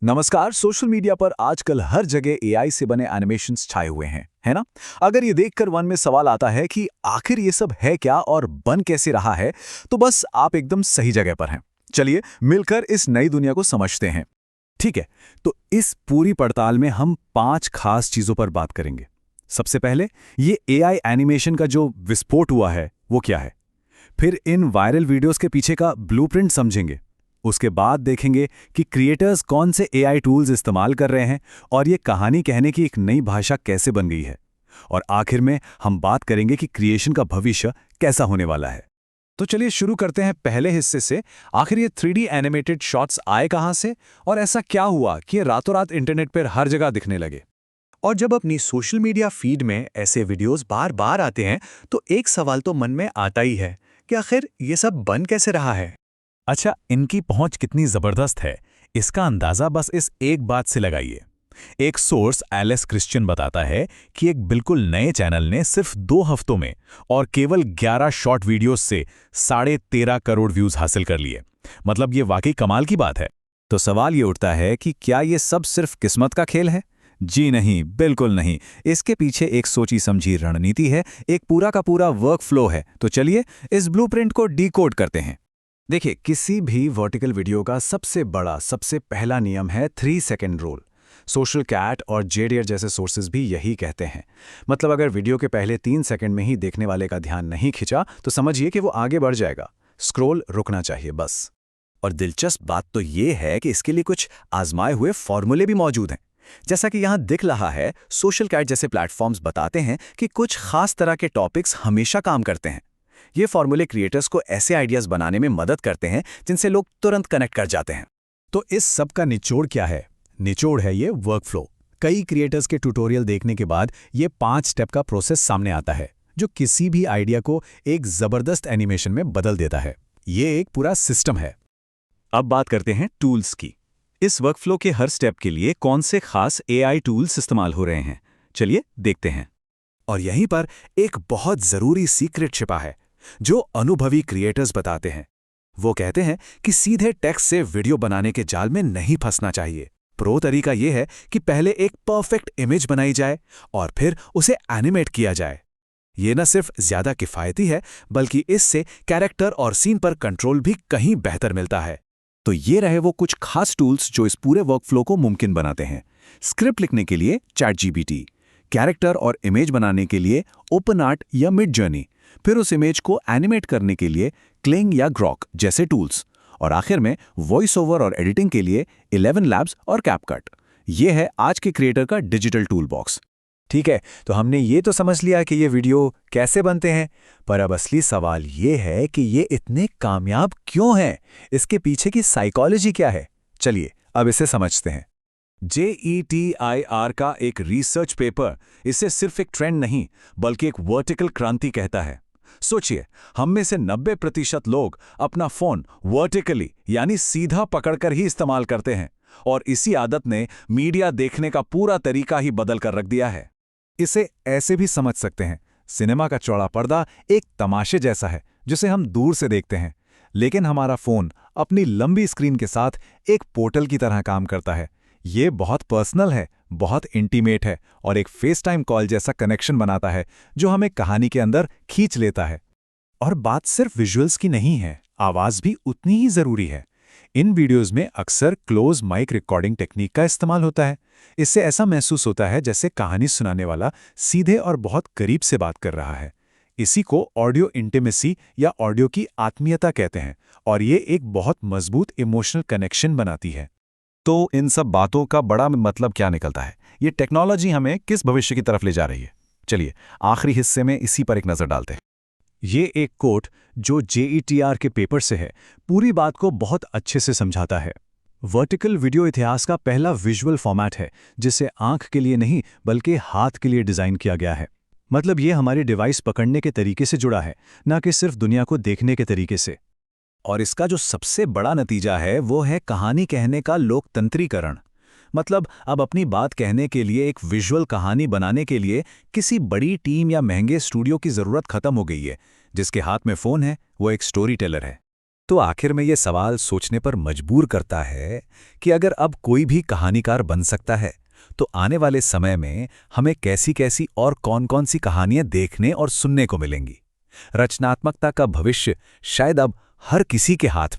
नमस्कार। Social media पर आजकल हर जगह एआई से बने एनिमेशंस छाए हुए हैं, है ना? अगर ये देखकर मन में सवाल आता है कि आखिर ये सब है क्या और बन कैसे रहा है, तो बस आप एकदम सही जगह पर हैं। चलिए मिलकर इस नई दुनिया को समझते हैं। ठीक है, तो इस पूरी पड़ताल में हम 5 खास चीजों पर बात करेंगे। सबसे पहले, ये एआई एनिमेशन का जो विस्फोट हुआ है, वो क्या है? फिर इन वायरल वीडियोस के पीछे का ब्लूप्रिंट समझेंगे। उसके बाद देखेंगे कि क्रिएटर्स कौन से एआई टूल्स इस्तेमाल कर रहे हैं और ये कहानी कहने की एक नई भाषा कैसे बन गई है। और आखिर में हम बात करेंगे कि क्रिएशन का भविष्य कैसा होने वाला है। तो चलिए शुरू करते हैं पहले हिस्से से। आखिर ये 3D एनिमेटेड शॉट्स आए कहां से और ऐसा क्या हुआ कि ये रातों रात इंटरनेट पर हर जगह दिखने लगे। और जब अपनी सोशल मीडिया फीड में ऐसे वीडियोस बार बार आते हैं तो एक सवाल तो मन में आता ही है कि आखिर ये सब बन कैसे रहा है। अच्छा, इनकी पहुंच कितनी जबरदस्त है, इसका अंदाजा बस इस एक बात से लगाइए। एक सोर्स एलेक्स क्रिश्चियन बताता है कि एक बिल्कुल नए चैनल ने सिर्फ 2 हफ्तों में और केवल 11 शॉर्ट वीडियोस से 13.5 करोड़ व्यूज हासिल कर लिए। मतलब ये वाकई कमाल की बात है। तो सवाल ये उठता है कि क्या ये सब सिर्फ किस्मत का खेल है? जी नहीं, बिल्कुल नहीं। इसके पीछे एक सोची समझी रणनीति है, एक पूरा का पूरा वर्क फ्लो है। तो चलिए इस ब्लूप्रिंट को डिकोड करते हैं। देखिए, किसी भी वर्टिकल वीडियो का सबसे बड़ा, सबसे पहला नियम है 3 सेकंड रूल। सोशल कैट और जेडियर जैसे सोर्सेज भी यही कहते हैं। मतलब अगर वीडियो के पहले 3 सेकंड में ही देखने वाले का ध्यान नहीं खिंचा तो समझिए कि वो आगे बढ़ जाएगा। स्क्रॉल रुकना चाहिए बस। और दिलचस्प बात तो ये है कि इसके लिए कुछ आजमाए हुए फॉर्मूले भी मौजूद हैं। जैसा कि यहाँ दिख रहा है, सोशल कैट जैसे प्लेटफॉर्म्स बताते हैं कि कुछ खास तरह के टॉपिक्स हमेशा काम करते हैं। ये फॉर्मूले क्रिएटर्स को ऐसे आइडियाज बनाने में मदद करते हैं जिनसे लोग तुरंत कनेक्ट कर जाते हैं। तो इस सब का निचोड़ क्या है? निचोड़ है ये वर्कफ्लो। कई क्रिएटर्स के ट्यूटोरियल देखने के बाद ये 5 स्टेप का प्रोसेस सामने आता है, जो किसी भी आइडिया को एक जबरदस्त एनिमेशन में बदल देता है। ये एक पूरा सिस्टम है। अब बात करते हैं टूल्स की। इस वर्कफ्लो के हर स्टेप के लिए कौन से खास एआई टूल्स इस्तेमाल हो रहे हैं, चलिए देखते हैं। और यहीं पर एक बहुत जरूरी सीक्रेट छिपा है जो अनुभवी क्रिएटर्स बताते हैं। वो कहते हैं कि सीधे टेक्स्ट से वीडियो बनाने के जाल में नहीं फंसना चाहिए। प्रो तरीका यह है कि पहले एक परफेक्ट इमेज बनाई जाए और फिर उसे एनिमेट किया जाए। ये न सिर्फ ज्यादा किफायती है, बल्कि इससे कैरेक्टर और सीन पर कंट्रोल भी कहीं बेहतर मिलता है। तो ये रहे वो कुछ खास टूल्स जो इस पूरे वर्कफ्लो को मुमकिन बनाते हैं। स्क्रिप्ट लिखने के लिए ChatGPT, कैरेक्टर और इमेज बनाने के लिए OpenArt या Midjourney, फिर उस इमेज को एनिमेट करने के लिए Kling या Grok जैसे टूल्स, और आखिर में वॉइस ओवर और एडिटिंग के लिए 11 Labs और CapCut। ये है आज के क्रिएटर का डिजिटल टूल बॉक्स। ठीक है, तो हमने ये तो समझ लिया कि ये वीडियो कैसे बनते हैं, पर अब असली सवाल ये है कि ये इतने कामयाब क्यों हैं? इसके पीछे की साइकोलॉजी क्या है? चलिए अब इसे समझते हैं। JETIR का एक रिसर्च पेपर इसे सिर्फ एक ट्रेंड नहीं बल्कि एक वर्टिकल क्रांति कहता है। सोचिए, हम में से 90% लोग अपना फोन वर्टिकली यानी सीधा पकड़कर ही इस्तेमाल करते हैं, और इसी आदत ने मीडिया देखने का पूरा तरीका ही बदल कर रख दिया है। इसे ऐसे भी समझ सकते हैं, सिनेमा का चौड़ा पर्दा एक तमाशे जैसा है जिसे हम दूर से देखते हैं, लेकिन हमारा फोन अपनी लंबी स्क्रीन के साथ एक पोर्टल की तरह काम करता है। ये बहुत पर्सनल है, बहुत इंटीमेट है और एक फेस टाइम कॉल जैसा कनेक्शन बनाता है जो हमें कहानी के अंदर खींच लेता है। और बात सिर्फ विजुअल्स की नहीं है, आवाज भी उतनी ही जरूरी है। इन वीडियोस में अक्सर क्लोज माइक रिकॉर्डिंग टेक्निक का इस्तेमाल होता है। इससे ऐसा महसूस होता है जैसे कहानी सुनाने वाला सीधे और बहुत करीब से बात कर रहा है। इसी को ऑडियो इंटीमेसी या ऑडियो की आत्मीयता कहते हैं, और ये एक बहुत मजबूत इमोशनल कनेक्शन बनाती है। तो इन सब बातों का बड़ा मतलब क्या निकलता है? ये टेक्नोलॉजी हमें किस भविष्य की तरफ ले जा रही है? चलिए आखिरी हिस्से में इसी पर एक नजर डालते हैं। ये एक कोट जो JETR के पेपर से है, पूरी बात को बहुत अच्छे से समझाता है। वर्टिकल वीडियो इतिहास का पहला विजुअल फॉर्मेट है जिसे आंख के लिए नहीं बल्कि हाथ के लिए डिजाइन किया गया है। मतलब ये हमारे डिवाइस पकड़ने के तरीके से जुड़ा है, ना कि सिर्फ दुनिया को देखने के तरीके से। और इसका जो सबसे बड़ा नतीजा है वो है कहानी कहने का लोकतंत्रीकरण। मतलब अब अपनी बात कहने के लिए एक विजुअल कहानी बनाने के लिए किसी बड़ी टीम या महंगे स्टूडियो की जरूरत खत्म हो गई है। जिसके हाथ में फोन है वो एक स्टोरी टेलर है। तो आखिर में ये सवाल सोचने पर मजबूर करता है कि अगर अब कोई भी कहानीकार बन सकता है, तो आने वाले समय में हमें कैसी कैसी और कौन-कौन सी कहानियां देखने और सुनने को मिलेंगी। रचनात्मकता का भविष्य शायद अब हर किसी के हाथ